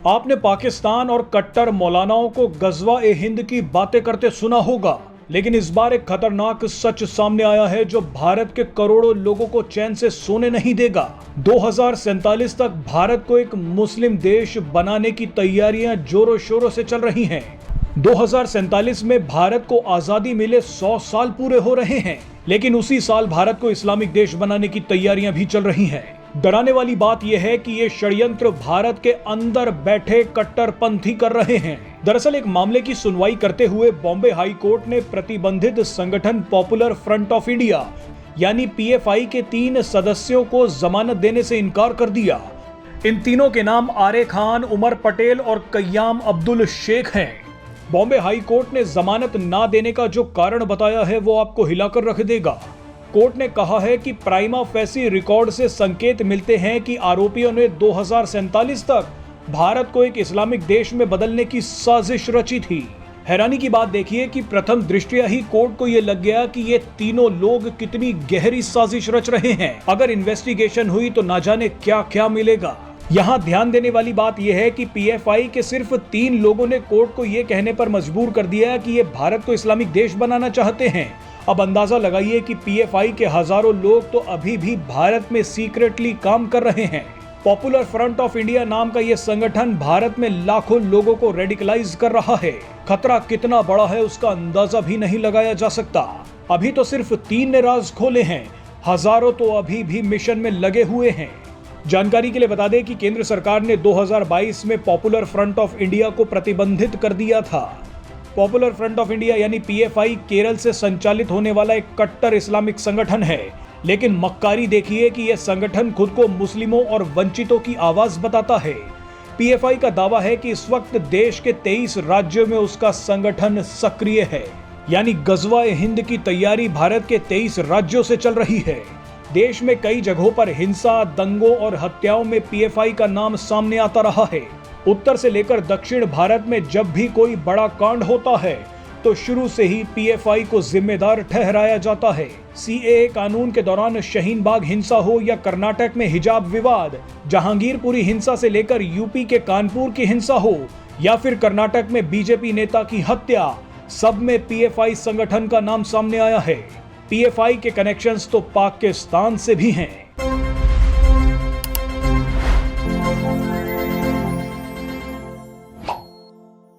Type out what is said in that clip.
आपने पाकिस्तान और कट्टर मौलानाओं को गज़वा-ए-हिंद की बातें करते सुना होगा, लेकिन इस बार एक खतरनाक सच सामने आया है जो भारत के करोड़ों लोगों को चैन से सोने नहीं देगा। 2047 तक भारत को एक मुस्लिम देश बनाने की तैयारियां जोरों शोरों से चल रही हैं। 2047 में भारत को आजादी मिले 100 साल पूरे हो रहे हैं, लेकिन उसी साल भारत को इस्लामिक देश बनाने की तैयारियां भी चल रही हैं। डराने वाली बात यह है कि ये षड्यंत्र भारत के अंदर बैठे कट्टरपंथी कर रहे हैं। दरअसल एक मामले की सुनवाई करते हुए बॉम्बे हाई कोर्ट ने प्रतिबंधित संगठन पॉपुलर फ्रंट ऑफ इंडिया यानी पीएफआई के 3 सदस्यों को जमानत देने से इनकार कर दिया। इन तीनों के नाम आरे खान, उमर पटेल और कय्याम अब्दुल शेख हैं। बॉम्बे हाई कोर्ट ने जमानत ना देने का जो कारण बताया है वो आपको हिलाकर रख देगा। कोर्ट ने कहा है कि प्राइमा फेसी रिकॉर्ड से संकेत मिलते हैं कि आरोपियों ने 2047 तक भारत को एक इस्लामिक देश में बदलने की साजिश रची थी। हैरानी की बात देखिए कि प्रथम दृष्टया ही कोर्ट को यह लग गया कि ये तीनों लोग कितनी गहरी साजिश रच रहे हैं। अगर इन्वेस्टिगेशन हुई तो ना जाने क्या क्या मिलेगा। यहाँ ध्यान देने वाली बात यह है कि पीएफआई के सिर्फ 3 लोगों ने कोर्ट को यह कहने पर मजबूर कर दिया कि ये भारत को इस्लामिक देश बनाना चाहते हैं। अब अंदाजा लगाइए कि पीएफआई के हजारों लोग तो अभी भी भारत में सीक्रेटली काम कर रहे हैं। पॉपुलर फ्रंट ऑफ इंडिया नाम का यह संगठन भारत में लाखों लोगों को रेडिकलाइज कर रहा है। खतरा कितना बड़ा है उसका अंदाजा भी नहीं लगाया जा सकता। अभी तो सिर्फ 3 ने राज खोले हैं, हजारों तो अभी भी मिशन में लगे हुए हैं। जानकारी के लिए बता दें कि केंद्र सरकार ने 2022 में पॉपुलर फ्रंट ऑफ इंडिया को प्रतिबंधित कर दिया था। पॉपुलर फ्रंट ऑफ इंडिया यानी पीएफआई केरल से संचालित होने वाला एक कट्टर इस्लामिक संगठन है, लेकिन मक्कारी देखिए कि यह संगठन खुद को मुस्लिमों और वंचितों की आवाज बताता है। पीएफआई का दावा है कि इस वक्त देश के 23 राज्यों में उसका संगठन सक्रिय है, यानी गज़वा-ए-हिंद की तैयारी भारत के 23 राज्यों से चल रही है। देश में कई जगहों पर हिंसा, दंगों और हत्याओं में पीएफआई का नाम सामने आता रहा है। उत्तर से लेकर दक्षिण भारत में जब भी कोई बड़ा कांड होता है तो शुरू से ही पीएफआई को जिम्मेदार ठहराया जाता है। सीएए कानून के दौरान शाहीन बाग हिंसा हो या कर्नाटक में हिजाब विवाद, जहांगीरपुरी हिंसा से लेकर यूपी के कानपुर की हिंसा हो या फिर कर्नाटक में बीजेपी नेता की हत्या, सब में पीएफआई संगठन का नाम सामने आया है। पीएफआई के कनेक्शंस तो पाकिस्तान से भी हैं।